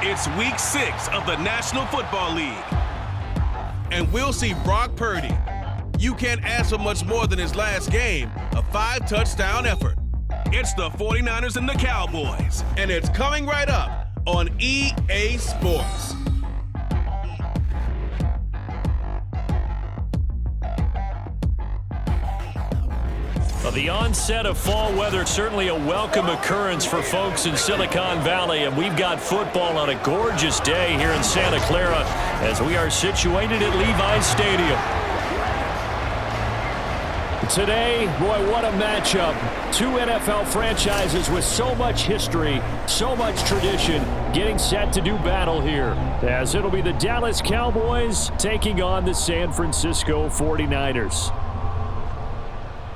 It's week 6 of the National Football League. And we'll see Brock Purdy. You can't ask for much more than his last game, a 5-touchdown effort. It's the 49ers and the Cowboys, and it's coming right up on EA Sports. The onset of fall weather, certainly a welcome occurrence for folks in Silicon Valley, and we've got football on a gorgeous day here in Santa Clara as we are situated at Levi's Stadium. Today, boy, what a matchup. Two NFL franchises with so much history, so much tradition, getting set to do battle here, as it'll be the Dallas Cowboys taking on the San Francisco 49ers.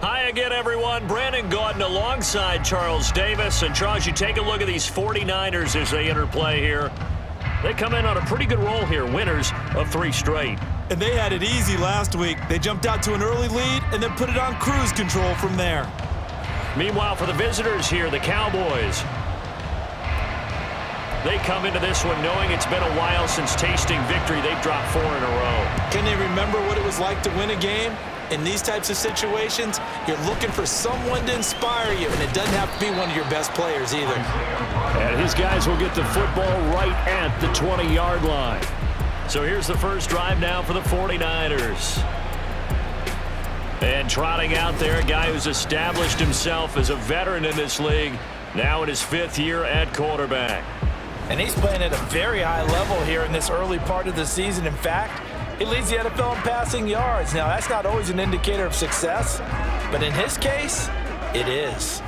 Hi again, everyone. Brandon Gaudin alongside Charles Davis. And Charles, you take a look at these 49ers as they enter play here. They come in on a pretty good roll here, winners of 3 straight. And they had it easy last week. They jumped out to an early lead and then put it on cruise control from there. Meanwhile, for the visitors here, the Cowboys. They come into this one knowing it's been a while since tasting victory. They've dropped 4 in a row. Can they remember what it was like to win a game? In these types of situations, you're looking for someone to inspire you, and it doesn't have to be one of your best players either. And his guys will get the football right at the 20-yard line. So here's the first drive now for the 49ers. And trotting out there, a guy who's established himself as a veteran in this league, now in his 5th year at quarterback. And he's playing at a very high level here in this early part of the season. In fact, he leads the NFL in passing yards. Now, that's not always an indicator of success, but in his case, it is.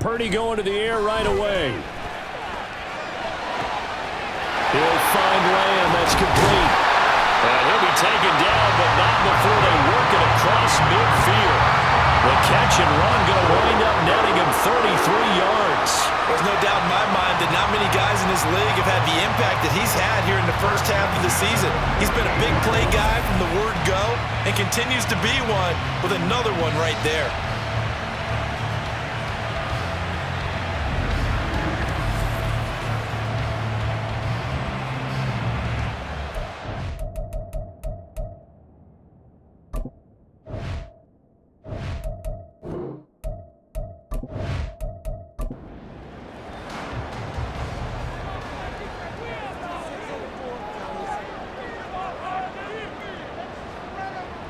Purdy going to the air right away. He'll find Lamb. That's complete. And he'll be taken down, but not before they work it across midfield. The catch and run going to wind up netting him 33 yards. There's no doubt in my mind that not many guys in this league have had the impact that he's had here in the first half of the season. He's been a big play guy from the word go and continues to be one with another one right there.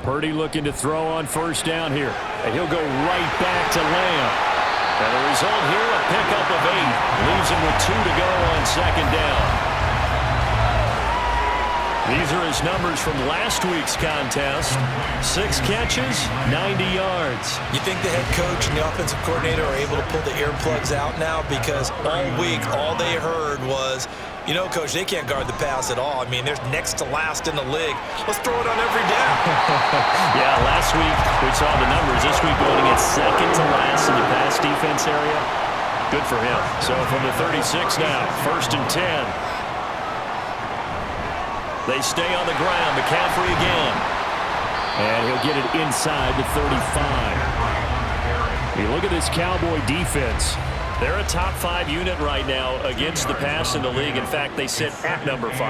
Purdy looking to throw on first down here. And he'll go right back to Lamb. And the result here, a pickup of 8. Leaves him with 2 to go on second down. These are his numbers from last week's contest. 6 catches, 90 yards. You think the head coach and the offensive coordinator are able to pull the earplugs out now? Because all week, all they heard was, you know, Coach, they can't guard the pass at all. I mean, they're next to last in the league. Let's throw it on every down. Yeah, last week we saw the numbers. This week voting at second to last in the pass defense area. Good for him. So from the 36 now, 1st and 10. They stay on the ground. McCaffrey again. And he'll get it inside the 35. You look at this Cowboy defense. They're a top 5 unit right now against the pass in the league. In fact, they sit at number 5.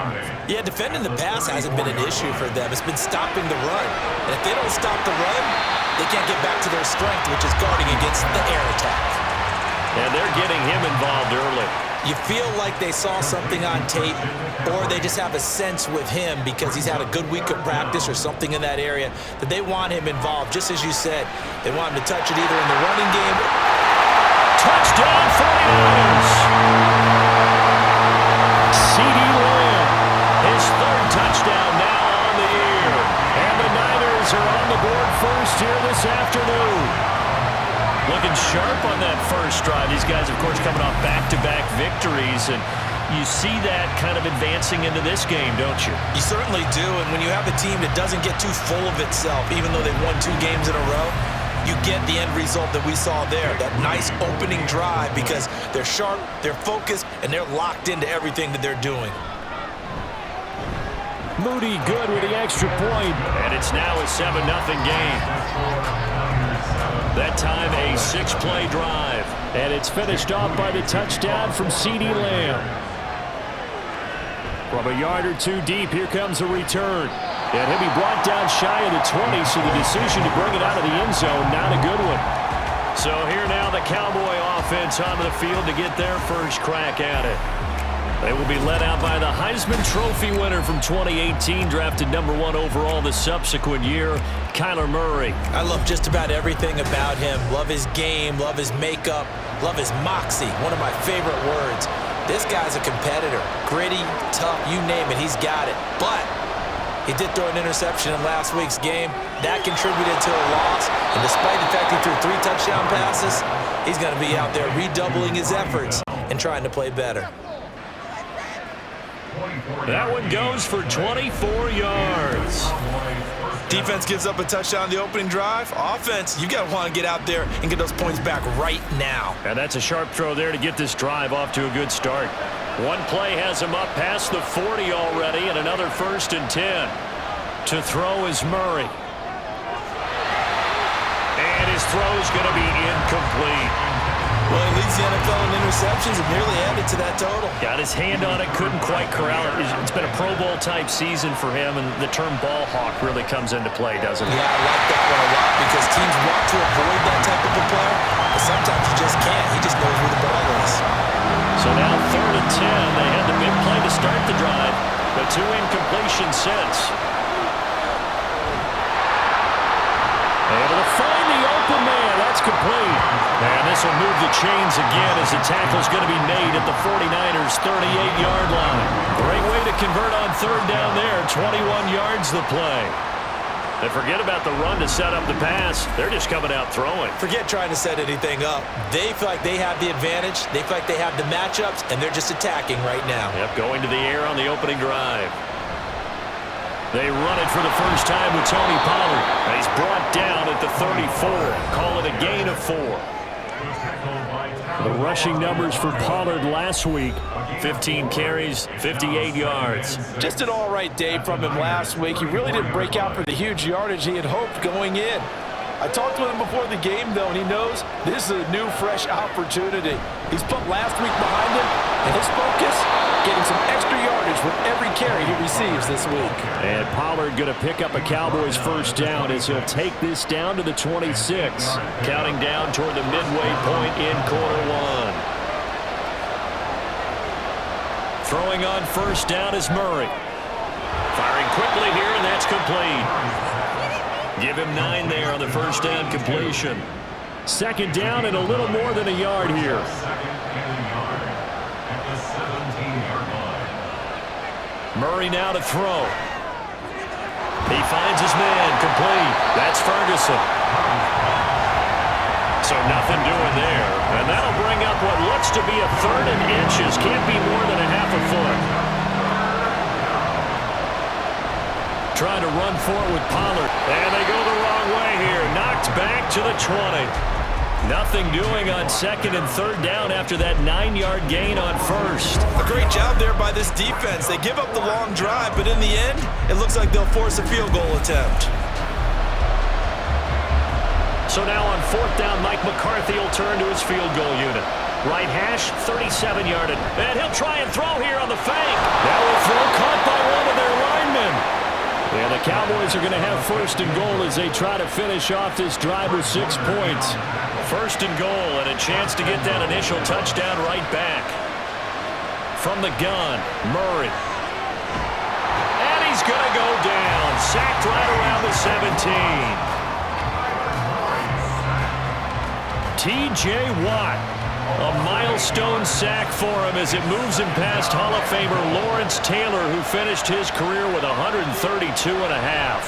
Yeah, defending the pass hasn't been an issue for them. It's been stopping the run. And if they don't stop the run, they can't get back to their strength, which is guarding against the air attack. And they're getting him involved early. You feel like they saw something on tape, or they just have a sense with him because he's had a good week of practice or something in that area that they want him involved. Just as you said, they want him to touch it either in the running game. Touchdown 49ers! CeeDee Lamb, his 3rd touchdown now on the year. And the Niners are on the board first here this afternoon. Looking sharp on that first drive. These guys, of course, coming off back-to-back victories, and you see that kind of advancing into this game, don't you? You certainly do, and when you have a team that doesn't get too full of itself, even though they've won 2 games in a row, you get the end result that we saw there, that nice opening drive, because they're sharp, they're focused, and they're locked into everything that they're doing. Moody good with the extra point, and it's now a 7-0 game. That time a 6-play drive. And it's finished off by the touchdown from CeeDee Lamb. From a yard or 2 deep, here comes a return. And he'll be brought down shy of the 20, so the decision to bring it out of the end zone, not a good one. So here now the Cowboy offense onto the field to get their first crack at it. They will be led out by the Heisman Trophy winner from 2018, drafted number 1 overall the subsequent year, Kyler Murray. I love just about everything about him. Love his game, love his makeup, love his moxie, one of my favorite words. This guy's a competitor. Gritty, tough, you name it, he's got it. But he did throw an interception in last week's game. That contributed to a loss. And despite the fact he threw 3 touchdown passes, he's going to be out there redoubling his efforts and trying to play better. That one goes for 24 yards. Defense gives up a touchdown on the opening drive. Offense, you got to want to get out there and get those points back right now. And that's a sharp throw there to get this drive off to a good start. One play has him up past the 40 already, and another 1st and 10. To throw is Murray. And his throw is going to be incomplete. Well, he leads the NFL in interceptions and nearly added to that total. Got his hand on it, couldn't quite corral it. It's been a Pro Bowl type season for him, and the term ball hawk really comes into play, doesn't it? Yeah, I like that one a lot because teams want to avoid that type of a player, but sometimes you just can't. He just knows where the ball is. So now 3rd and 10. They had the big play to start the drive, but 2 incompletions since. Able to find the open man. That's complete. And this will move the chains again as the tackle's going to be made at the 49ers' 38-yard line. Great way to convert on 3rd down there. 21 yards the play. They forget about the run to set up the pass. They're just coming out throwing. Forget trying to set anything up. They feel like they have the advantage. They feel like they have the matchups, and they're just attacking right now. Yep, going to the air on the opening drive. They run it for the first time with Tony Pollard. And he's brought down at the 34. Call it a gain of 4. The rushing numbers for Pollard last week, 15 carries, 58 yards. Just an all-right day from him last week. He really didn't break out for the huge yardage he had hoped going in. I talked with him before the game, though, and he knows this is a new, fresh opportunity. He's put last week behind him, and his focus, getting some extra yardage with every carry he receives this week. And Pollard going to pick up a Cowboys first down as he'll take this down to the 26. Counting down toward the midway point in quarter 1. Throwing on first down is Murray. Firing quickly here, and that's complete. Give him 9 there on the first down completion. Second down and a little more than a yard here. Murray now to throw. He finds his man, complete. That's Ferguson. So nothing doing there. And that'll bring up what looks to be a 3rd and inches. Can't be more than a half a foot. Trying to run for it with Pollard. And they go the wrong way here. Knocked back to the 20. Nothing doing on 2nd and 3rd down after that 9-yard gain on 1st. A great job there by this defense. They give up the long drive, but in the end, it looks like they'll force a field goal attempt. So now on 4th down, Mike McCarthy will turn to his field goal unit. Right hash, 37-yarded. And he'll try and throw here on the fake. That will throw caught by one of their linemen. And the Cowboys are going to have 1st and goal as they try to finish off this drive with 6 points. 1st and goal and a chance to get that initial touchdown right back. From the gun, Murray. And he's going to go down. Sacked right around the 17. T.J. Watt, a milestone sack for him as it moves him past Hall of Famer Lawrence Taylor, who finished his career with 132 and a half.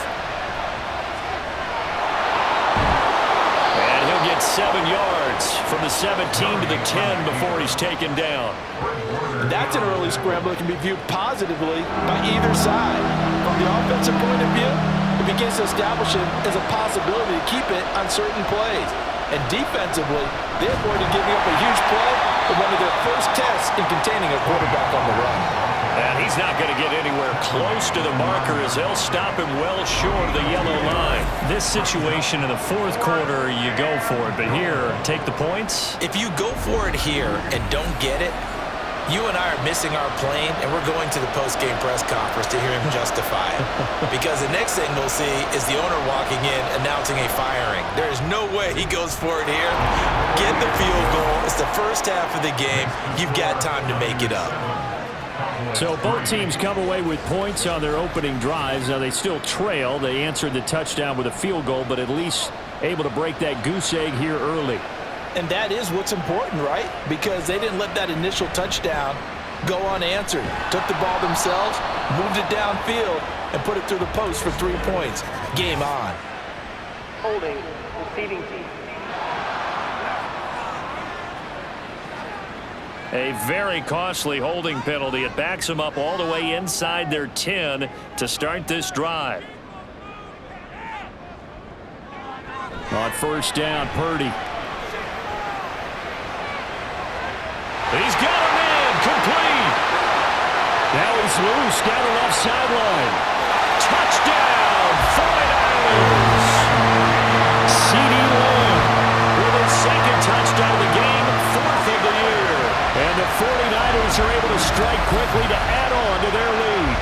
And he'll get 7 yards from the 17 to the 10 before he's taken down. That's an early scramble that can be viewed positively by either side. From the offensive point of view, it begins to establish it as a possibility to keep it on certain plays. And defensively, they avoided giving up a huge play in one of their first tests in containing a quarterback on the run. And he's not going to get anywhere close to the marker as they'll stop him well short of the yellow line. This situation in the 4th quarter, you go for it. But here, take the points. If you go for it here and don't get it, you and I are missing our plane, and we're going to the post-game press conference to hear him justify it. Because the next thing we'll see is the owner walking in announcing a firing. There is no way he goes for it here. Get the field goal. It's the first half of the game. You've got time to make it up. So both teams come away with points on their opening drives. Now they still trail. They answered the touchdown with a field goal, but at least able to break that goose egg here early. And that is what's important, right? Because they didn't let that initial touchdown go unanswered. Took the ball themselves, moved it downfield, and put it through the post for 3 points. Game on. Holding, receiving team. A very costly holding penalty. It backs them up all the way inside their 10 to start this drive. On 1st down, Purdy. He's got him in, complete. Now he's loose down the left sideline. Touchdown, 49ers. CeeDee with his 2nd touchdown of the game, 4th of the year. And the 49ers are able to strike quickly to add on to their lead.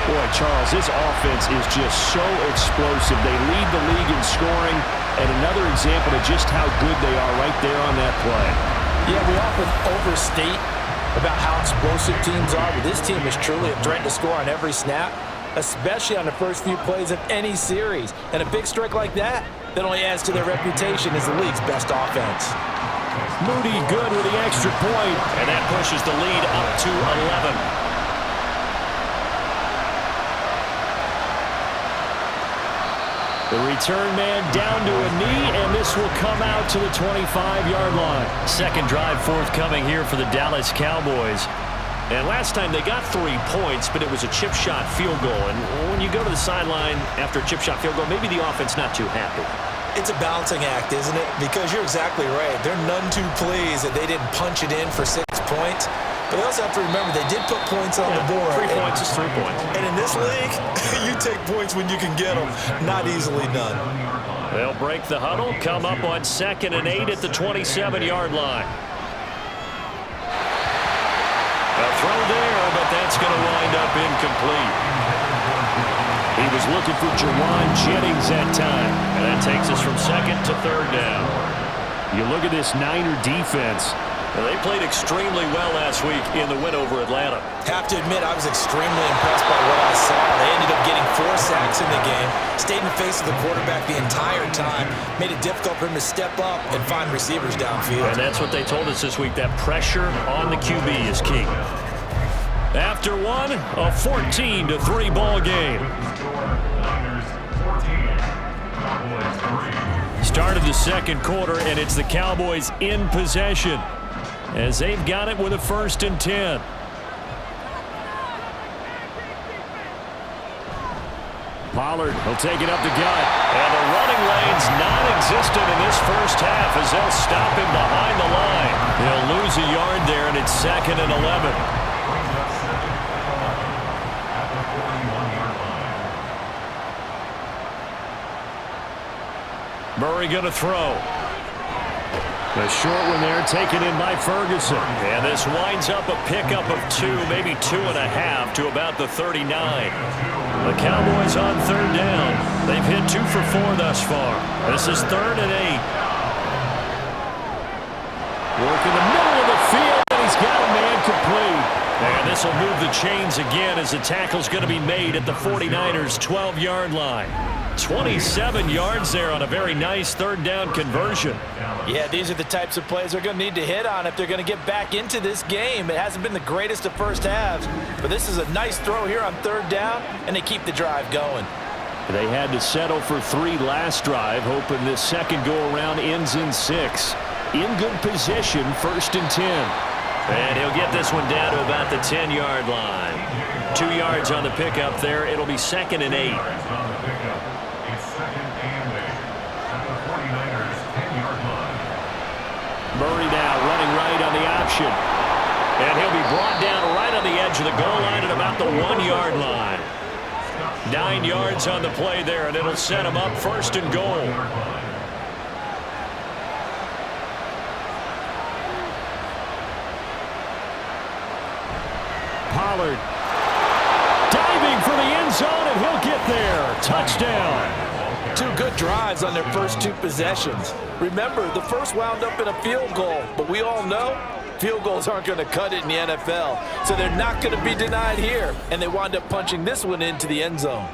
Boy, Charles, this offense is just so explosive. They lead the league in scoring, and another example of just how good they are right there on that play. Yeah, we often overstate about how explosive teams are, but this team is truly a threat to score on every snap, especially on the first few plays of any series. And a big strike like that only adds to their reputation as the league's best offense. Moody good with the extra point, and that pushes the lead up to 11. The return man down to a knee, and this will come out to the 25-yard line. 2nd drive forthcoming here for the Dallas Cowboys. And last time they got 3 points, but it was a chip shot field goal. And when you go to the sideline after a chip shot field goal, maybe the offense not too happy. It's a balancing act, isn't it? Because you're exactly right. They're none too pleased that they didn't punch it in for 6 points. But they also have to remember they did put points on the board. 3 points is 3 points. And in this league, you take points when you can get them. Not easily done. They'll break the huddle, come up on 2nd and 8 at the 27-yard line. A throw there, but that's going to wind up incomplete. He was looking for Jawan Jennings that time. And that takes us from 2nd to 3rd down. You look at this Niner defense. Well, they played extremely well last week in the win over Atlanta. Have to admit, I was extremely impressed by what I saw. They ended up getting 4 sacks in the game, stayed in the face of the quarterback the entire time, made it difficult for him to step up and find receivers downfield. And that's what they told us this week, that pressure on the QB is key. After one, a 14-3 ball game. Start of the second quarter, and it's the Cowboys in possession as they've got it with a 1st and 10. Pollard will take it up the gut, and the running lane's non-existent in this first half as they'll stop him behind the line. He'll lose a yard there, and it's 2nd and 11. Murray going to throw. The short one there taken in by Ferguson. And this winds up a pickup of 2, maybe 2.5 to about the 39. The Cowboys on 3rd down. They've hit 2 for 4 thus far. This is 3rd and 8. Work in the middle of the field, and he's got a man complete. And this will move the chains again as the tackle's going to be made at the 49ers' 12-yard line. 27 yards there on a very nice 3rd down conversion. Yeah, these are the types of plays they're going to need to hit on if they're going to get back into this game. It hasn't been the greatest of first halves, but this is a nice throw here on 3rd down, and they keep the drive going. They had to settle for 3 last drive, hoping this second go-around ends in 6. In good position, 1st and 10. And he'll get this one down to about the 10-yard line. 2 yards on the pickup there. It'll be 2nd and 8. Murray now running right on the option. And he'll be brought down right on the edge of the goal line at about the 1-yard line. 9 yards on the play there, and it'll set him up 1st and goal. Pollard diving for the end zone, and he'll get there. Touchdown. 2 good drives on their first 2 possessions. Remember, the first wound up in a field goal, but we all know field goals aren't going to cut it in the NFL, so they're not going to be denied here, and they wound up punching this one into the end zone.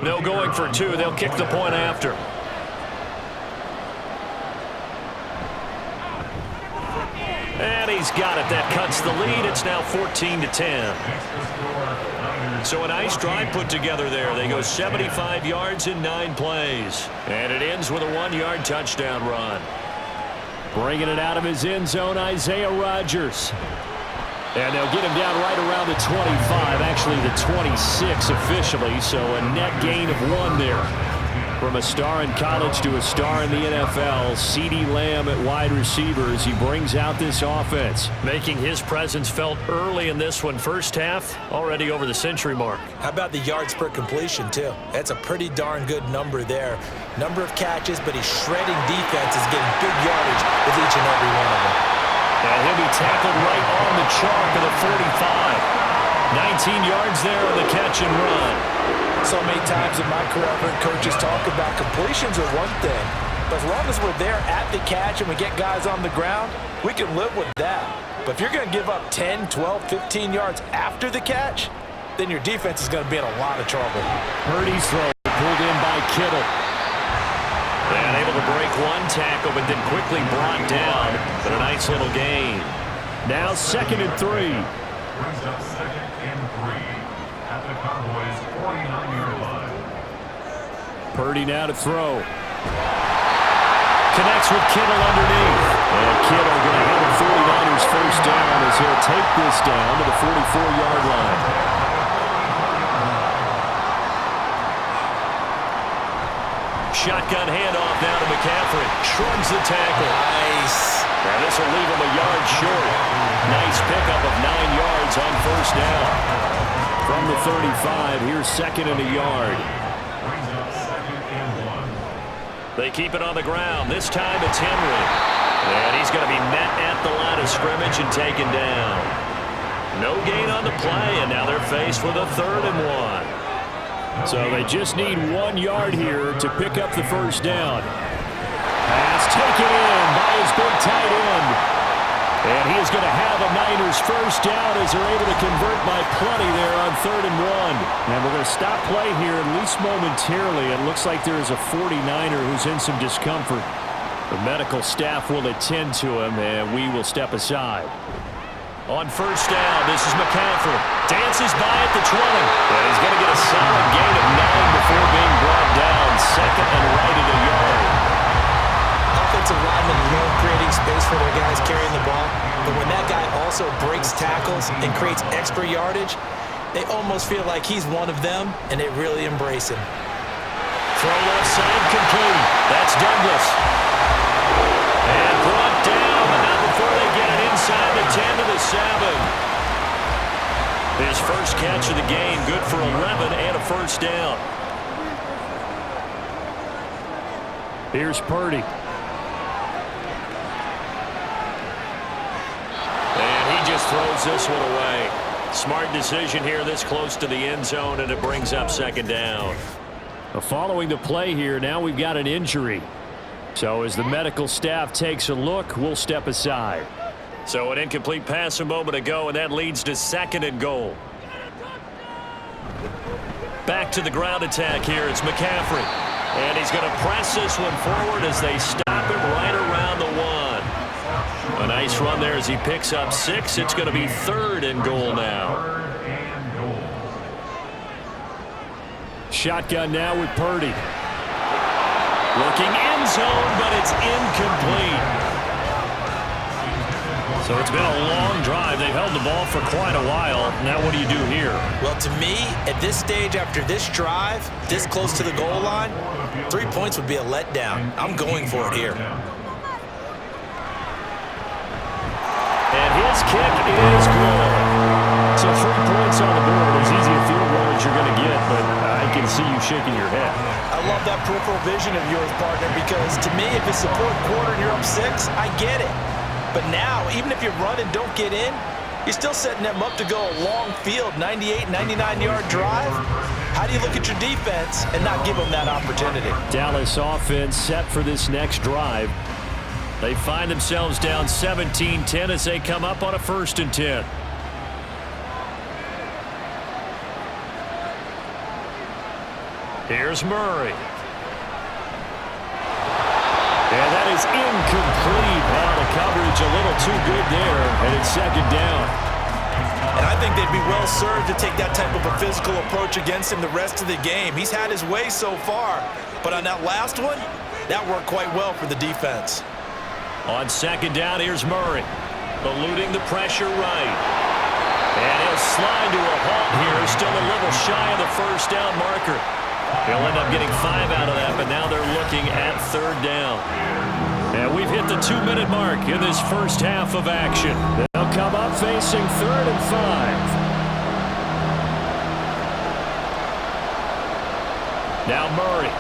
No going for 2. They'll kick the point after. And he's got it. That cuts the lead. It's now 14-10. So a nice drive put together there. They go 75 yards in 9 plays. And it ends with a 1-yard touchdown run. Bringing it out of his end zone, Isaiah Rodgers. And they'll get him down right around the 25, actually the 26 officially, so a net gain of 1 there. From a star in college to a star in the NFL, CeeDee Lamb at wide receiver as he brings out this offense, making his presence felt early in this one. First half, already over the century mark. How about the yards per completion, too? That's a pretty darn good number there. Number of catches, but he's shredding defenses, getting big yardage with each and every one of them. And he'll be tackled right on the chalk of the 45. 19 yards there on the catch and run. So many times in my career, I've heard coaches talk about completions are one thing, but as long as we're there at the catch and we get guys on the ground, we can live with that. But if you're going to give up 10, 12, 15 yards after the catch, then your defense is going to be in a lot of trouble. Purdy's throw pulled in by Kittle. And able to break 1 tackle, but then quickly brought down. But a nice little gain. Now 2nd and 3. Brings up 2nd and 3 at the Cowboys' 49-yard line. Purdy now to throw. Connects with Kittle underneath. And Kittle going to have the 49ers first down as he'll take this down to the 44-yard line. Shotgun handoff now to McCaffrey. Shrugs the tackle. Nice. And this will leave him a yard short. Nice pickup of 9 yards on first down. From the 35, here's 2nd and a yard. Brings up 2nd and 1. They keep it on the ground. This time it's Henry. And he's going to be met at the line of scrimmage and taken down. No gain on the play, and now they're faced with a 3rd and 1. So they just need 1 yard here to pick up the first down. Pass taken in by his big tight end. And he is going to have a Niners first down as they're able to convert by plenty there on 3rd and 1. And we're going to stop play here, at least momentarily. It looks like there is a 49er who's in some discomfort. The medical staff will attend to him, and we will step aside. On first down, this is McCaffrey. Dances by at the 20. And he's going to get a solid gain of 9 before being brought down. 2nd and right at a yard. Offensive linemen love creating space for their guys carrying the ball. But when that guy also breaks tackles and creates extra yardage, they almost feel like he's one of them, and they really embrace him. Throw left side complete. That's Douglas. And brought down, but not before they get it inside the 10 to the 7. His first catch of the game, good for 11 and a first down. Here's Purdy. And he just throws this one away. Smart decision here this close to the end zone, and it brings up 2nd down. Following the play here, now we've got an injury. So as the medical staff takes a look, we'll step aside. So an incomplete pass a moment ago, and that leads to 2nd and goal. Back to the ground attack here. It's McCaffrey. And he's going to press this one forward as they stop him right around the 1. A nice run there as he picks up 6. It's going to be 3rd and goal now. Shotgun now with Purdy. Looking end zone, but it's incomplete. So it's been a long drive. They've held the ball for quite a while. Now what do you do here? Well, to me, at this stage, after this drive, this close to the goal line, 3 points would be a letdown. I'm going for it here. And his kick is good. So 3 points on the board. As easy a field goal as you're going to get, but I can see you shaking your head. I love that peripheral vision of yours, partner, because to me, if it's the 4th quarter and you're up 6, I get it. But now, even if you run and don't get in, you're still setting them up to go a long field, 98, 99-yard drive. How do you look at your defense and not give them that opportunity? Dallas offense set for this next drive. They find themselves down 17-10 as they come up on a 1st and 10. Here's Murray. And that is incomplete. Well, the coverage a little too good there, and it's 2nd down. And I think they'd be well served to take that type of a physical approach against him the rest of the game. He's had his way so far, but on that last one, that worked quite well for the defense. On 2nd down, here's Murray. Eluding the pressure right. And he'll slide to a halt here. Still a little shy of the first down marker. He'll end up getting 5 out of that, but now they're looking at 3rd down. And we've hit the 2-minute mark in this first half of action. They'll come up facing 3rd and 5. Now Murray.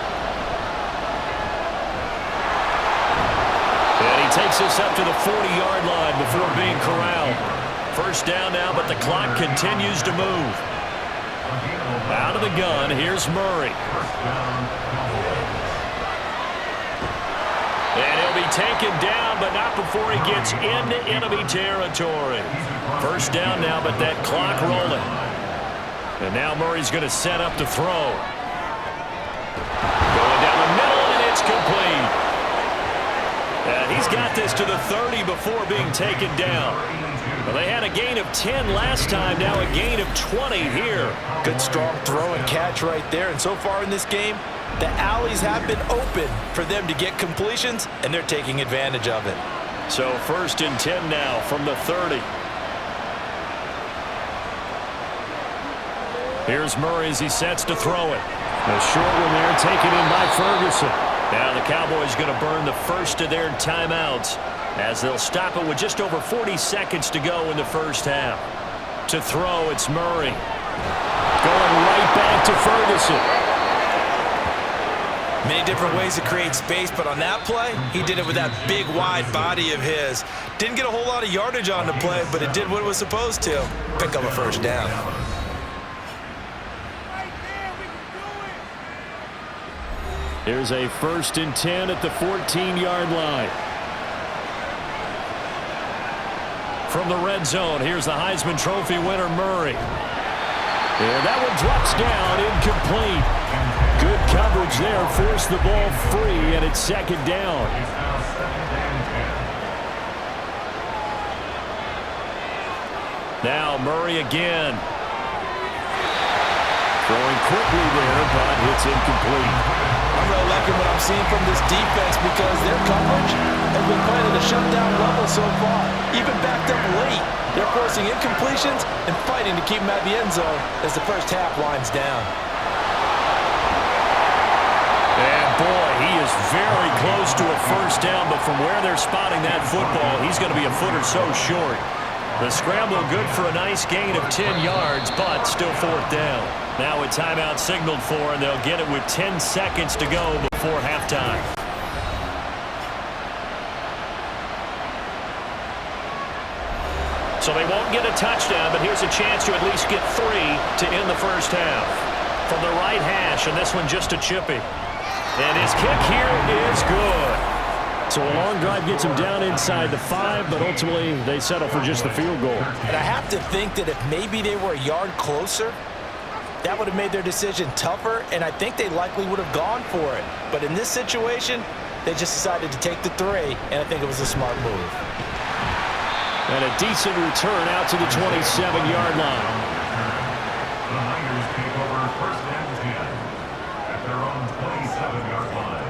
And he takes us up to the 40-yard line before being corralled. First down now, but the clock continues to move. Out of the gun, here's Murray. And he'll be taken down, but not before he gets into enemy territory. First down now, but that clock rolling. And now Murray's going to set up to throw. Going down the middle, and it's complete. And he's got this to the 30 before being taken down. Well, they had a gain of 10 last time, now a gain of 20 here. Good strong throw and catch right there. And so far in this game, the alleys have been open for them to get completions, and they're taking advantage of it. So 1st and 10 now from the 30. Here's Murray as he sets to throw it. A short one there taken in by Ferguson. Now the Cowboys going to burn the first of their timeouts as they'll stop it with just over 40 seconds to go in the first half. To throw, it's Murray. Going right back to Ferguson. Many different ways to create space, but on that play, he did it with that big, wide body of his. Didn't get a whole lot of yardage on the play, but it did what it was supposed to. Pick up a first down. Here's a 1st and 10 at the 14-yard line. From the red zone, here's the Heisman Trophy winner, Murray. And that one drops down, incomplete. Good coverage there, forced the ball free, and it's 2nd down. Now Murray again. Throwing quickly there, but it's incomplete. I'm really liking what I'm seeing from this defense because their coverage has been playing at a shutdown level so far. Even backed up late, they're forcing incompletions and fighting to keep them at the end zone as the first half winds down. And boy, he is very close to a 1st down, but from where they're spotting that football, he's going to be a foot or so short. The scramble good for a nice gain of 10 yards, but still 4th down. Now a timeout signaled for, and they'll get it with 10 seconds to go before halftime. So they won't get a touchdown, but here's a chance to at least get 3 to end the first half. From the right hash, and this one just a chippy. And his kick here is good. So a long drive gets him down inside the 5, but ultimately they settle for just the field goal. And I have to think that if maybe they were a yard closer, that would have made their decision tougher, and I think they likely would have gone for it. But in this situation, they just decided to take the 3, and I think it was a smart move. And a decent return out to the 27-yard line. The Niners take over 1st and 10 at their own 27-yard line.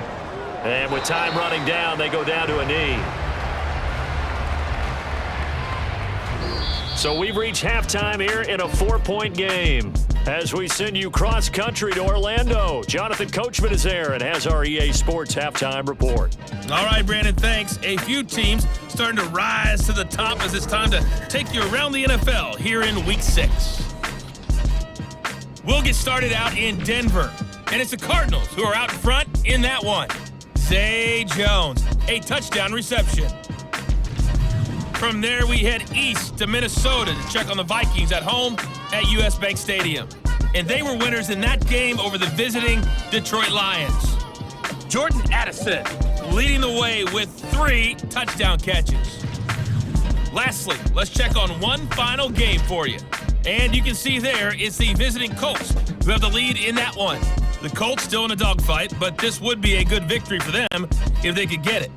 And with time running down, they go down to a knee. So we've reached halftime here in a 4-point game. As we send you cross-country to Orlando, Jonathan Coachman is there and has our EA Sports halftime report. All right, Brandon, thanks. A few teams starting to rise to the top as it's time to take you around the NFL here in Week 6. We'll get started out in Denver, and it's the Cardinals who are out front in that one. Zay Jones, a touchdown reception. From there, we head east to Minnesota to check on the Vikings at home at US Bank Stadium. And they were winners in that game over the visiting Detroit Lions. Jordan Addison leading the way with 3 touchdown catches. Lastly, let's check on one final game for you. And you can see there, it's the visiting Colts who have the lead in that one. The Colts still in a dogfight, but this would be a good victory for them if they could get it.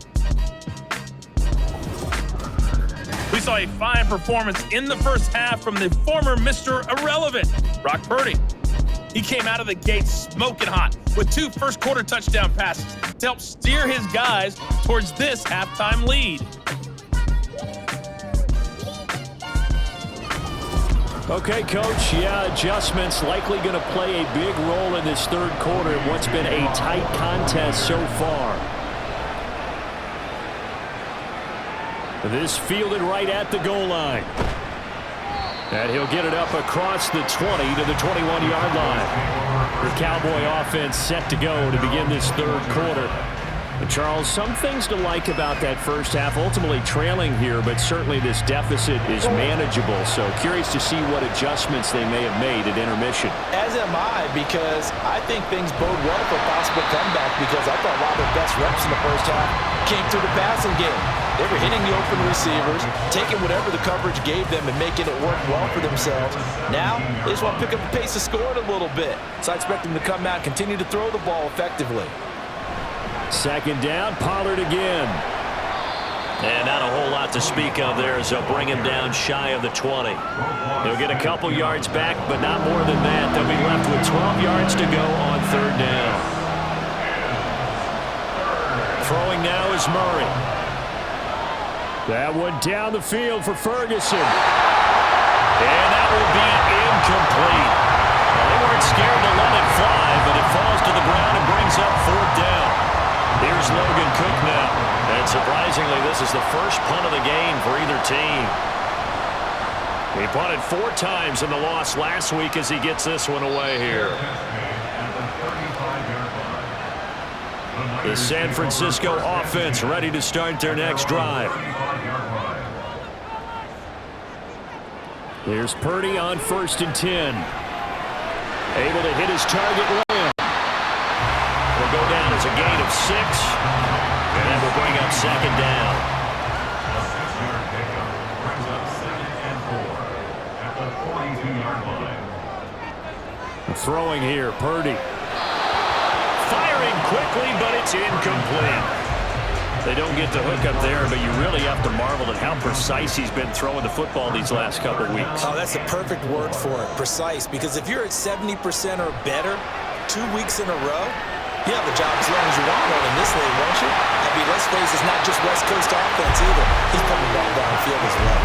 We saw a fine performance in the first half from the former Mr. Irrelevant, Brock Purdy. He came out of the gate smoking hot with 2 first-quarter touchdown passes to help steer his guys towards this halftime lead. Okay, Coach, adjustments likely going to play a big role in this 3rd quarter in what's been a tight contest so far. This fielded right at the goal line. And he'll get it up across the 20 to the 21-yard line. The Cowboy offense set to go to begin this 3rd quarter. And Charles, some things to like about that first half, ultimately trailing here, but certainly this deficit is manageable. So curious to see what adjustments they may have made at intermission. As am I, because I think things bode well for a possible comeback, because I thought a lot of their best reps in the first half came through the passing game. They were hitting the open receivers, taking whatever the coverage gave them and making it work well for themselves. Now, they just want to pick up the pace of scoring a little bit. So I expect them to come out and continue to throw the ball effectively. 2nd down, Pollard again. And not a whole lot to speak of there as they'll bring him down shy of the 20. They'll get a couple yards back, but not more than that. They'll be left with 12 yards to go on 3rd down. Throwing now is Murray. That one down the field for Ferguson. And that will be incomplete. Well, they weren't scared to let it fly, but it falls to the ground and brings up 4th down. Here's Logan Cook now. And surprisingly, this is the first punt of the game for either team. He punted 4 times in the loss last week as he gets this one away here. The San Francisco offense ready to start their next drive. Here's Purdy on 1st and 10. Able to hit his target Lamb. Will go down as a 6, and that will bring up second down. A 6-yard pickup brings up 2nd and 4 at the 42-yard line. Throwing here, Purdy. Firing quickly, but it's incomplete. They don't get the hook up there, but you really have to marvel at how precise he's been throwing the football these last couple weeks. Oh, that's the perfect word for it, precise, because if you're at 70% or better 2 weeks in a row, you have a job as long as you want one in this league, won't you? I mean, let's face it, it's not just West Coast offense either. He's putting the ball downfield as well.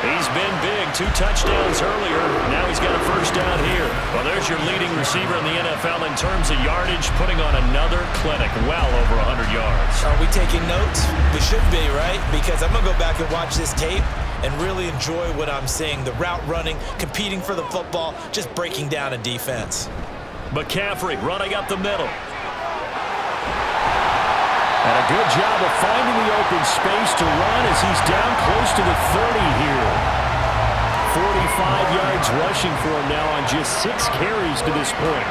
He's been big, 2 touchdowns earlier. Now he's got a first down here. Well, there's your leading receiver in the NFL in terms of yardage, putting on another clinic, well over 100 yards. Are we taking notes? We should be, right? Because I'm going to go back and watch this tape and really enjoy what I'm seeing. The route running, competing for the football, just breaking down a defense. McCaffrey running up the middle. And a good job of finding the open space to run as he's down close to the 30 here. 45 yards rushing for him now on just 6 carries to this point.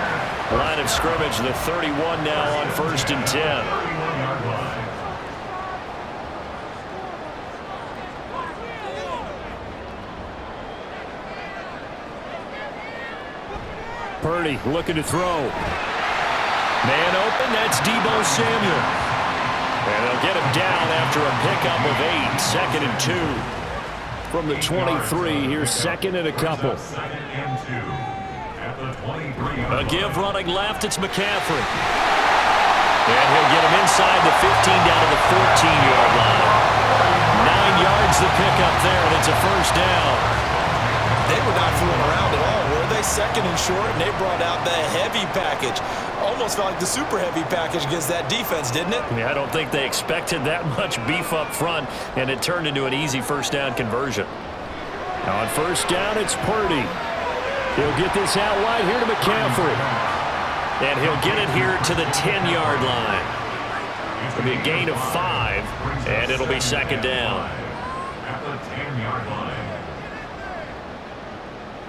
Line of scrimmage, the 31 now on 1st and 10. 31-yard line. Purdy looking to throw. Man open, that's Deebo Samuel. And they'll get him down after a pickup of 8. 2nd and 2. From the 23, here's 2nd and a couple. 2nd and 2 at the 23-yard A give running left, it's McCaffrey. And he'll get him inside the 15 down to the 14-yard line. 9 yards the pickup there, and it's a first down. They were not fooling around at all, were they? 2nd and short, and they brought out the heavy package. Almost felt like the super heavy package against that defense, didn't it? Yeah, I don't think they expected that much beef up front, and it turned into an easy first down conversion. Now on first down, it's Purdy. He'll get this out wide here to McCaffrey. And he'll get it here to the 10-yard line. It'll be a gain of 5, and it'll be second down. at the 10-yard line.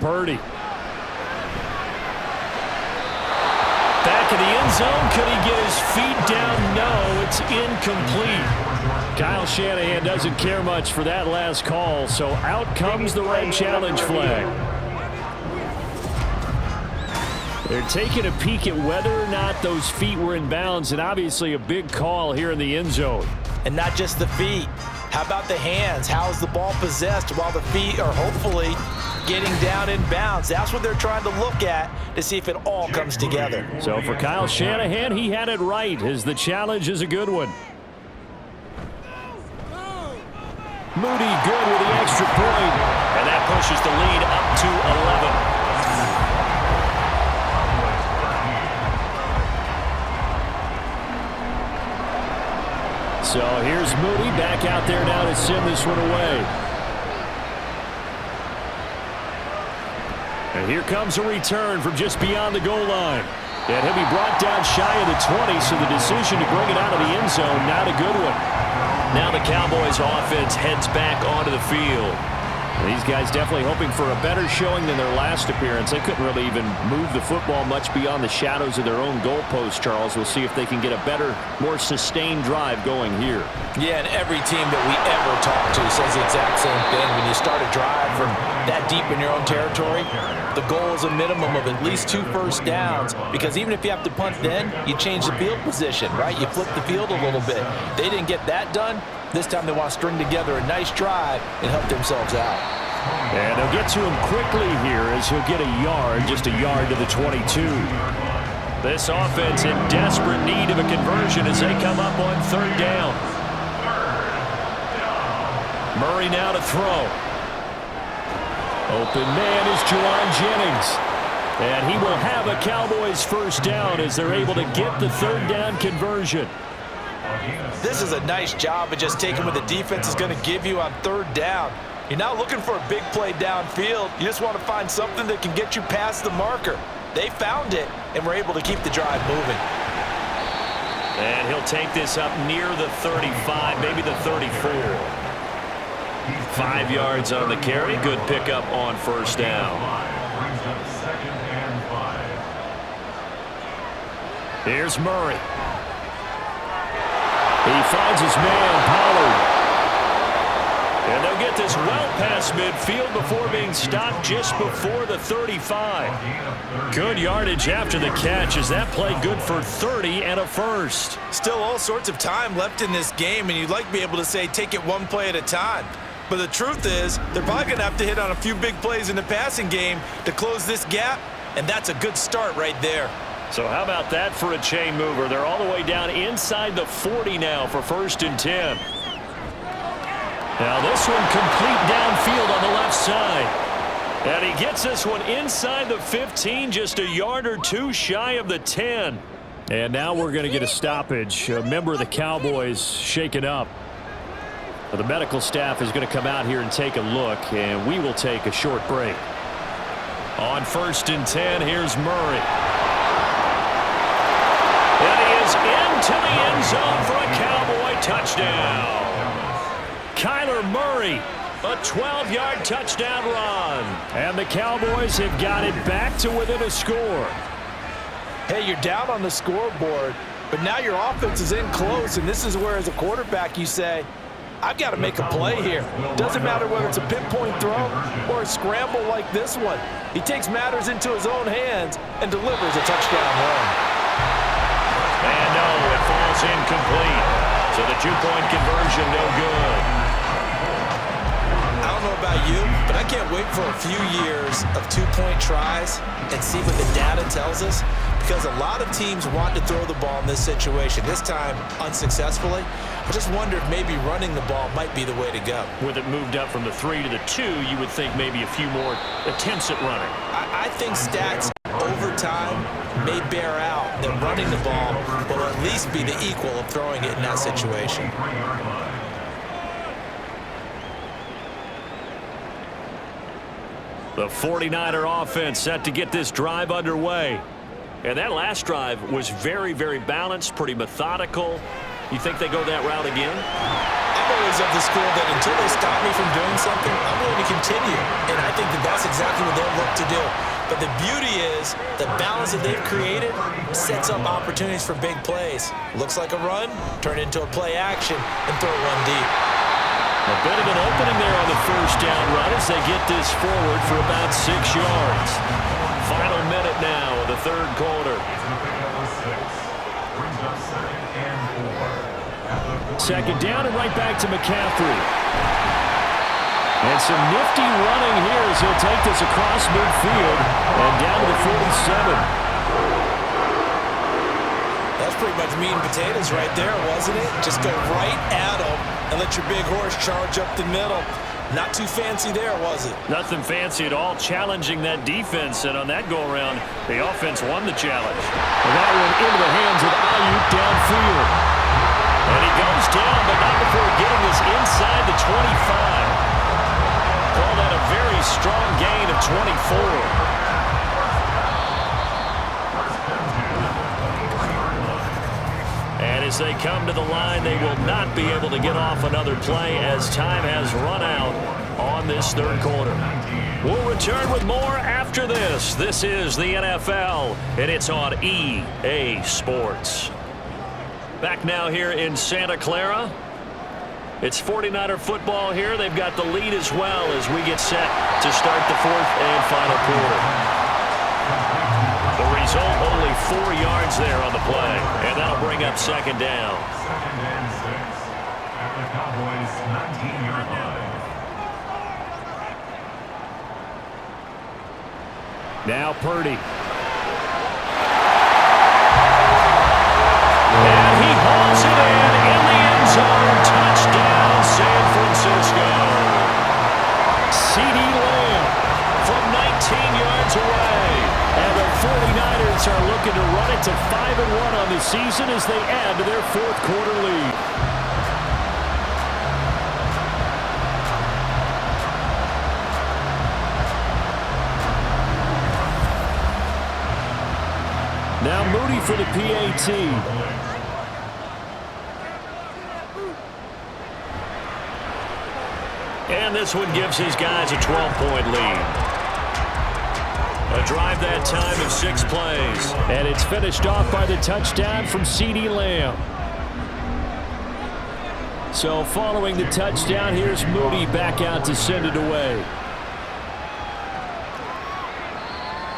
Purdy. Back in the end zone. Could he get his feet down? No, it's incomplete. Kyle Shanahan doesn't care much for that last call, so out comes the red challenge flag. They're taking a peek at whether or not those feet were in bounds, and obviously a big call here in the end zone. And not just the feet. How about the hands? How is the ball possessed while the feet are hopefully getting down in bounds? That's what they're trying to look at to see if it all comes together. So for Kyle Shanahan, he had it right, as the challenge is a good one. Moody good with the extra point, and that pushes the lead up to 11. So here's Moody back out there now to send this one away. And here comes a return from just beyond the goal line. And he'll be brought down shy of the 20, so the decision to bring it out of the end zone, not a good one. Now the Cowboys offense heads back onto the field. These guys definitely hoping for a better showing than their last appearance. They couldn't really even move the football much beyond the shadows of their own goalpost, Charles. We'll see if they can get a better, more sustained drive going here. Yeah, and every team that we ever talk to says the exact same thing. When you start a drive from that deep in your own territory, the goal is a minimum of at least 2 first downs, because even if you have to punt then, you change the field position, right? You flip the field a little bit. They didn't get that done. This time they want to string together a nice drive and help themselves out. And they'll get to him quickly here as he'll get a yard, just a yard to the 22. This offense in desperate need of a conversion as they come up on 3rd down. Murray now to throw. Open man is Juwan Jennings. And he will have a Cowboys first down as they're able to get the 3rd down conversion. This is a nice job of just taking what the defense is going to give you on 3rd down. You're not looking for a big play downfield. You just want to find something that can get you past the marker. They found it, and were able to keep the drive moving. And he'll take this up near the 35, maybe the 34. 5 yards on the carry. Good pickup on first down. Here's Murray. He finds his man, Pollard. And they'll get this well past midfield before being stopped just before the 35. Good yardage after the catch as that play good for 30 and a first. Still all sorts of time left in this game, and you'd like to be able to say take it one play at a time. But the truth is, they're probably going to have to hit on a few big plays in the passing game to close this gap, and that's a good start right there. So how about that for a chain mover? They're all the way down inside the 40 now for 1st and 10. Now this one complete downfield on the left side. And he gets this one inside the 15, just a yard or two shy of the 10. And now we're going to get a stoppage. A member of the Cowboys shaken up. The medical staff is going to come out here and take a look, and we will take a short break. On 1st and 10, here's Murray. And he is into the end zone for a Cowboy touchdown. Kyler Murray, a 12-yard touchdown run. And the Cowboys have got it back to within a score. Hey, you're down on the scoreboard, but now your offense is in close, and this is where, as a quarterback, you say, I've got to make a play here. Doesn't matter whether it's a pinpoint throw or a scramble like this one. He takes matters into his own hands and delivers a touchdown run. And no, it falls incomplete. So the two-point conversion no good. I don't know about you, but I can't wait for a few years of two-point tries and see what the data tells us, because a lot of teams want to throw the ball in this situation, this time unsuccessfully. I just wonder if maybe running the ball might be the way to go. With it moved up from the 3 to the 2, you would think maybe a few more attempts at running. I think stats over time may bear out that running the ball will at least be the equal of throwing it in that situation. The 49er offense set to get this drive underway. And that last drive was very, very balanced, pretty methodical. You think they go that route again? I'm always of the school that until they stop me from doing something, I'm willing to continue. And I think that that's exactly what they'll look to do. But the beauty is the balance that they've created sets up opportunities for big plays. Looks like a run, turn it into a play action, and throw one deep. A bit of an opening there on the first down run as they get this forward for about 6 yards. Final minute now of the third quarter. Second down and right back to McCaffrey. And some nifty running here as he'll take this across midfield and down to the 47. That's pretty much meat and potatoes right there, wasn't it? Just go right at him and let your big horse charge up the middle. Not too fancy there, was it? Nothing fancy at all, challenging that defense, and on that go-around, the offense won the challenge. And that one into the hands of Ayuk downfield. And he goes down, but not before getting this inside the 25. Call that a very strong gain of 24. And as they come to the line, they will not be able to get off another play as time has run out on this third quarter. We'll return with more after this. This is the NFL, and it's on EA Sports. Back now here in Santa Clara. It's 49er football here. They've got the lead as well as we get set to start the fourth and final quarter. The result, only 4 yards there on the play, and that'll bring up second down. Second and 6 at the Cowboys' 19-yard line. Now Purdy. And he hauls it in the end zone. Touchdown, San Francisco. CeeDee from 19 yards away. And the 49ers are looking to run it to 5-1 on the season as they add to their fourth quarter lead. Now Moody for the PAT. And this one gives his guys a 12-point lead. A drive that time of 6 plays. And it's finished off by the touchdown from CeeDee Lamb. So following the touchdown, here's Moody back out to send it away.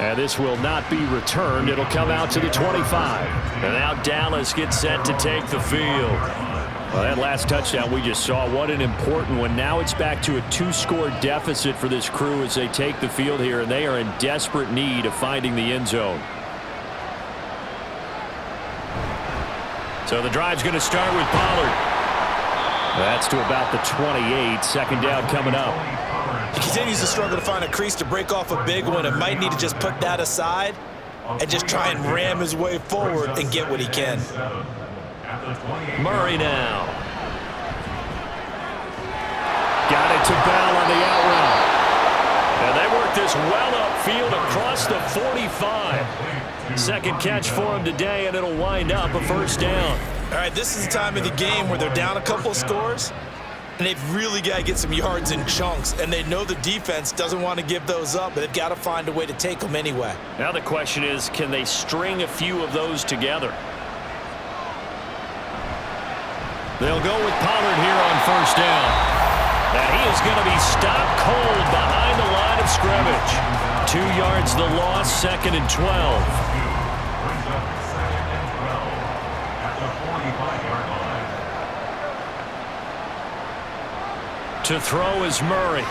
And this will not be returned. It'll come out to the 25. And now Dallas gets set to take the field. Well, that last touchdown we just saw, what an important one. Now it's back to a 2-score deficit for this crew as they take the field here, and they are in desperate need of finding the end zone. So the drive's going to start with Pollard. That's to about the 28. Second down coming up. He continues to struggle to find a crease to break off a big one and might need to just put that aside and just try and ram his way forward and get what he can. Murray now. Got it to Bell on the out route. And they work this well upfield across the 45. Second catch for him today, and it'll wind up a first down. All right, this is the time of the game where they're down a couple of scores, and they've really got to get some yards in chunks, and they know the defense doesn't want to give those up, but they've got to find a way to take them anyway. Now the question is, can they string a few of those together? They'll go with Pollard here on first down. And he is going to be stopped cold behind the line of scrimmage. 2 yards the loss, second and 12. To throw is Murray.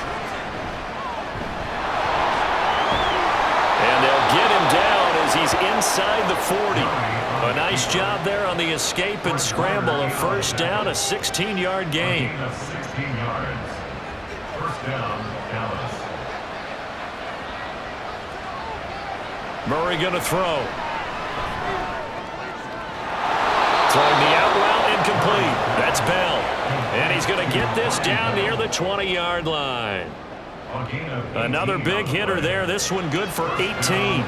And they'll get him down as he's inside the 40. A nice job there on the escape and scramble. A first down, a 16-yard gain. 16 yards. First down, Dallas. Murray going to throw. Throwing the out route, incomplete. That's Bell. And he's going to get this down near the 20-yard line. Another big hitter there. This one good for 18.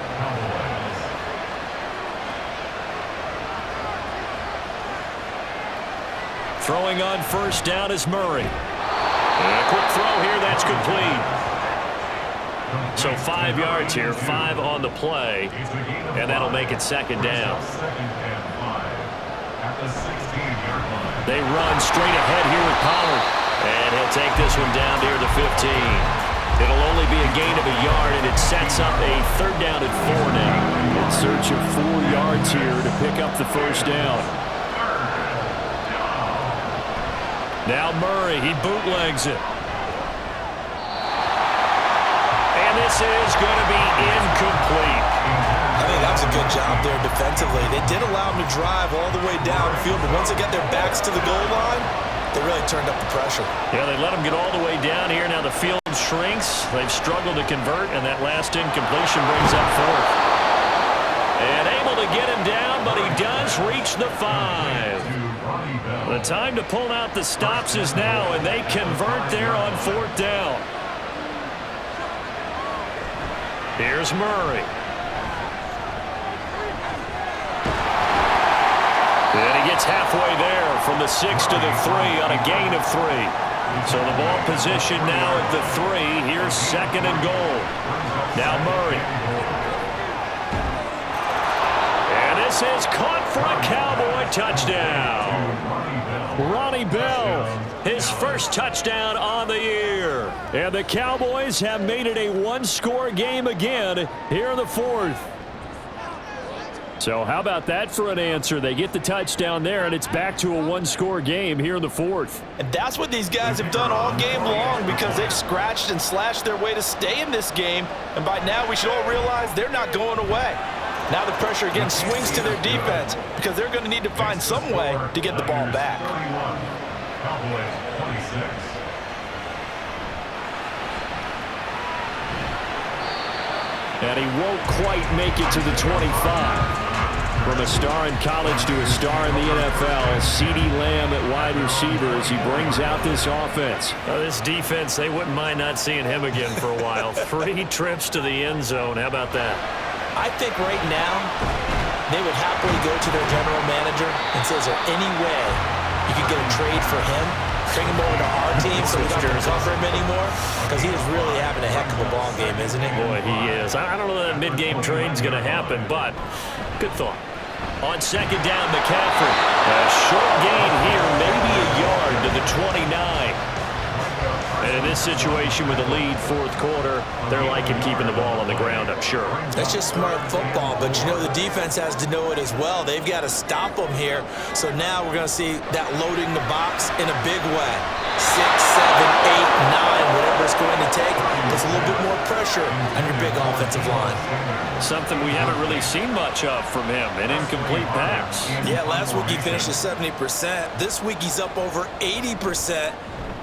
Throwing on first down is Murray. And a quick throw here, that's complete. So 5 yards here, 5 on the play, and that'll make it second down. They run straight ahead here with Pollard, and he'll take this one down near the 15. It'll only be a gain of a yard, and it sets up a third down at 4 now. In search of 4 yards here to pick up the first down. Now Murray, he bootlegs it. And this is going to be incomplete. I think that was a good job there defensively. They did allow him to drive all the way downfield, but once they got their backs to the goal line, they really turned up the pressure. Yeah, they let him get all the way down here. Now the field shrinks. They've struggled to convert, and that last incompletion brings up 4th. And able to get him down, but he does reach the 5. The time to pull out the stops is now, and they convert there on 4th down. Here's Murray. And he gets halfway there from the 6 to the 3 on a gain of 3. So the ball position now at the 3. Here's second and goal. Now Murray. And this is caught for a Cowboy touchdown. Ronnie Bell, his first touchdown on the year. And the Cowboys have made it a 1-score game again here in the 4th. So how about that for an answer? They get the touchdown there, and it's back to a 1-score game here in the 4th. And that's what these guys have done all game long, because they've scratched and slashed their way to stay in this game. And by now we should all realize they're not going away. Now the pressure again swings to their defense, because they're going to need to find some way to get the ball back. Cowboys 26. And he won't quite make it to the 25. From a star in college to a star in the NFL, CeeDee Lamb at wide receiver as he brings out this offense. This defense, they wouldn't mind not seeing him again for a while. 3 trips to the end zone. How about that? I think right now they would happily go to their general manager and say, is there any way you could get a trade for him? bring him over to our team so we don't have to cover him anymore? Because he is really having a heck of a ball game, isn't he? Boy, he is. I don't know that mid-game trade's going to happen, but good thought. On second down, McCaffrey. A short gain here, maybe a yard to the 29. And in this situation with a lead, fourth quarter, they're liking keeping the ball on the ground, I'm sure. That's just smart football, but you know the defense has to know it as well. They've got to stop them here. So now we're going to see that loading the box in a big way. 6, 7, 8, 9, whatever it's going to take. Puts a little bit more pressure on your big offensive line. Something we haven't really seen much of from him, an incomplete pass. Yeah, last week he finished at 70%. This week he's up over 80%.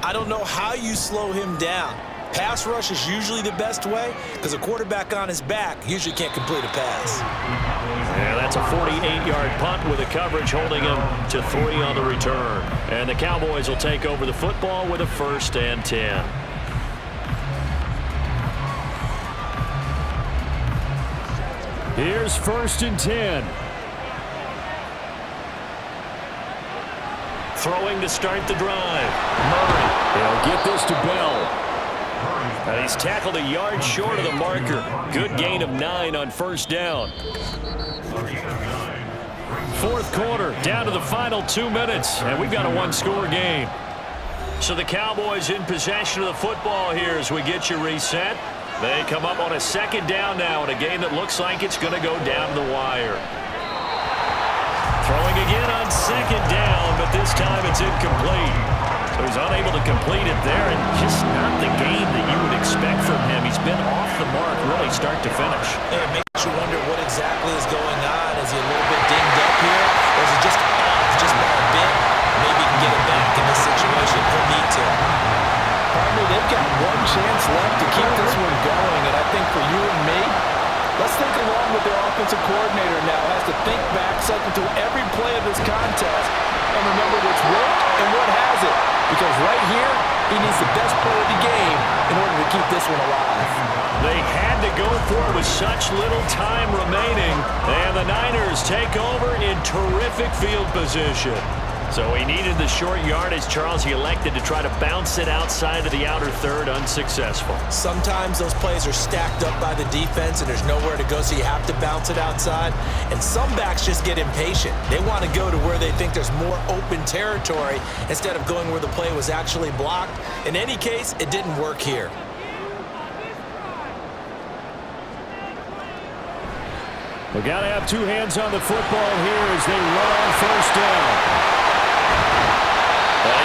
I don't know how you slow him down. Pass rush is usually the best way because a quarterback on his back usually can't complete a pass. Yeah, that's a 48-yard punt with a coverage holding him to 3 on the return. And the Cowboys will take over the football with a 1st and 10. Here's 1st and 10. Throwing to start the drive. Murray. He'll get this to Bell. And he's tackled a yard short of the marker. Good gain of 9 on 1st down. 4th quarter, down to the final 2 minutes, and we've got a 1-score game. So the Cowboys in possession of the football here as we get you reset. They come up on a 2nd down now in a game that looks like it's going to go down the wire. Throwing again on 2nd down, but this time it's incomplete. So he's unable to complete it there, and just not the game that you would expect from him. He's been off the mark really start to finish. And it makes you wonder what exactly is going on. Is he a little bit dinged up here, or is it just off just by a bit? Maybe he can get it back in this situation. He'll need to. Partner, they've got one chance left to keep this one going, and I think for you and me, let's think along with their offensive coordinator now. Has to think back, cycle through every play of this contest, and remember what's worked and what hasn't. Because right here, he needs the best play of the game in order to keep this one alive. They had to go for it with such little time remaining, and the Niners take over in terrific field position. So he needed the short yardage, Charles. He elected to try to bounce it outside of the outer third, unsuccessful. Sometimes those plays are stacked up by the defense and there's nowhere to go, so you have to bounce it outside. And some backs just get impatient. They want to go to where they think there's more open territory instead of going where the play was actually blocked. In any case, it didn't work here. We got to have 2 hands on the football here as they run on 1st down.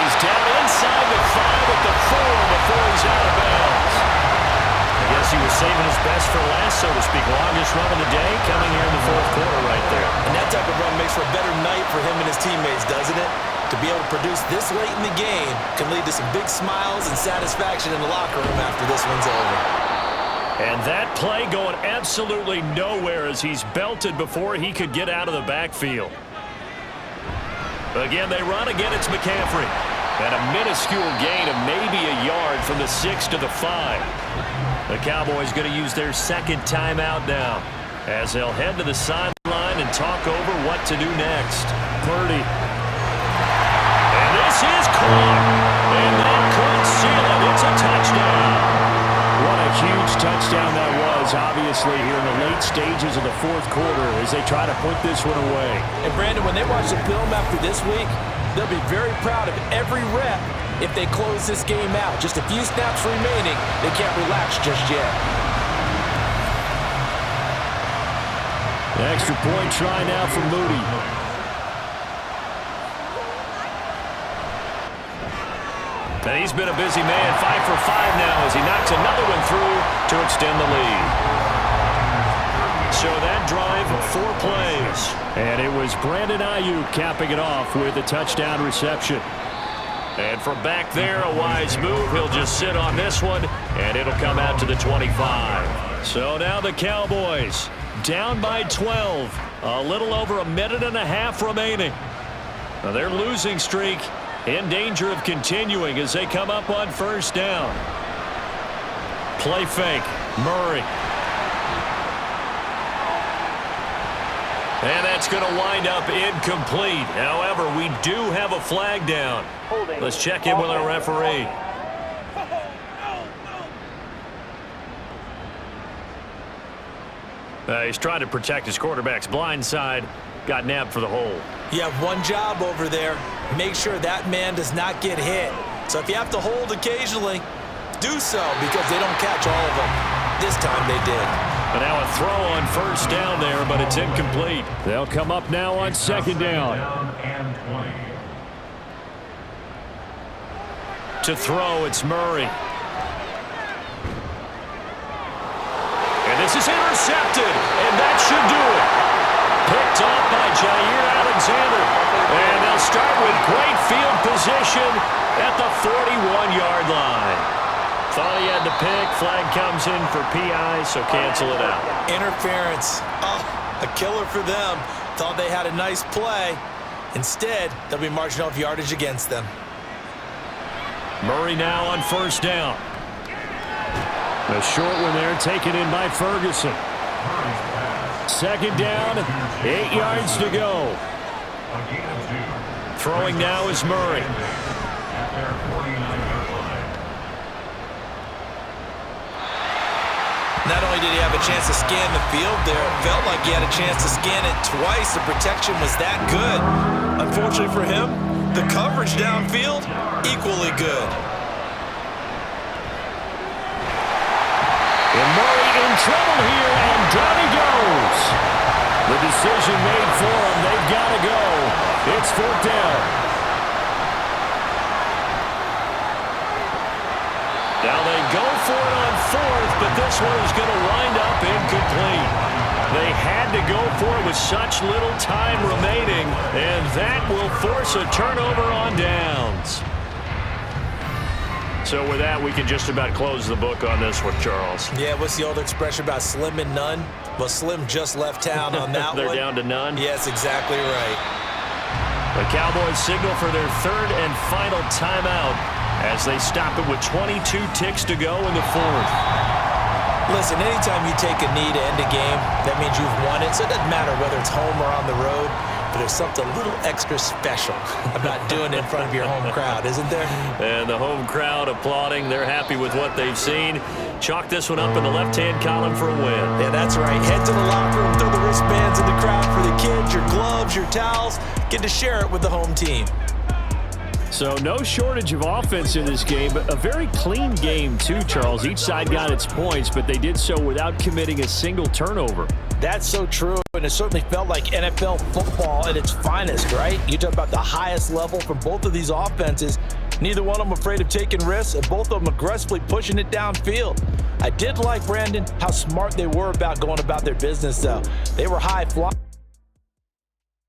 He's down inside the 5 at the 4 before he's out of bounds. I guess he was saving his best for last, so to speak. Longest run of the day coming here in the 4th quarter right there. And that type of run makes for a better night for him and his teammates, doesn't it? To be able to produce this late in the game can lead to some big smiles and satisfaction in the locker room after this one's over. And that play going absolutely nowhere as he's belted before he could get out of the backfield. Again, they run. Again, it's McCaffrey. And a minuscule gain of maybe a yard from the 6 to the 5. The Cowboys going to use their 2nd timeout now as they'll head to the sideline and talk over what to do next. Purdy. And this is caught. And that could seal it. It's a touchdown. What a huge touchdown that was, obviously, here in the late stages of the 4th quarter as they try to put this one away. And, Brandon, when they watch the film after this week, they'll be very proud of every rep if they close this game out. Just a few snaps remaining. They can't relax just yet. The extra point try now for Moody. And he's been a busy man, 5 for 5 now as he knocks another one through to extend the lead. So that drive, 4 plays. And it was Brandon Ayuk capping it off with a touchdown reception. And from back there, a wise move. He'll just sit on this one, and it'll come out to the 25. So now the Cowboys down by 12. A little over a minute and a half remaining. Now their losing streak in danger of continuing as they come up on 1st down. Play fake. Murray. And that's going to wind up incomplete. However, we do have a flag down. Let's check in with our referee. He's trying to protect his quarterback's blind side. Got nabbed for the hold. You have one job over there. Make sure that man does not get hit. So if you have to hold occasionally, do so because they don't catch all of them. This time they did. But now a throw on first down there, but it's incomplete. They'll come up now on second down. To throw, it's Murray. And this is intercepted, and that should do it. Picked off by Jair Alexander. And they'll start with great field position at the 41-yard line. Thought he had the pick. Flag comes in for PI, so cancel it out. Interference. Oh, a killer for them. Thought they had a nice play. Instead, they'll be marching off yardage against them. Murray now on first down. A short one there, taken in by Ferguson. Second down, 8 yards to go. Throwing now is Murray. Not only did he have a chance to scan the field there, it felt like he had a chance to scan it twice. The protection was that good. Unfortunately for him, the coverage downfield, equally good. And Murray in trouble here, and down he goes. The decision made for him. They've got to go. It's fourth down. Now they go for it on fourth, but this one is going to wind up incomplete. They had to go for it with such little time remaining, and that will force a turnover on downs. So with that, we can just about close the book on this one, Charles. Yeah, what's the old expression about slim and none? Well, Slim just left town on that They're one. down to none? Yes, exactly right. The Cowboys signal for their third and final timeout as they stop it with 22 ticks to go in the fourth. Listen, anytime you take a knee to end a game, that means you've won it. So it doesn't matter whether it's home or on the road, but there's something a little extra special about doing it in front of your home crowd, isn't there? And the home crowd applauding. They're happy with what they've seen. Chalk this one up in the left-hand column for a win. Yeah, that's right. Head to the locker room, throw the wristbands in the crowd for the kids, your gloves, your towels. Get to share it with the home team. So no shortage of offense in this game, but a very clean game too, Charles. Each side got its points, but they did so without committing a single turnover. That's so true, and it certainly felt like NFL football at its finest, right? You talk about the highest level from both of these offenses. Neither one of them afraid of taking risks, and both of them aggressively pushing it downfield. I did like, Brandon, how smart they were about going about their business, though. They were high flying.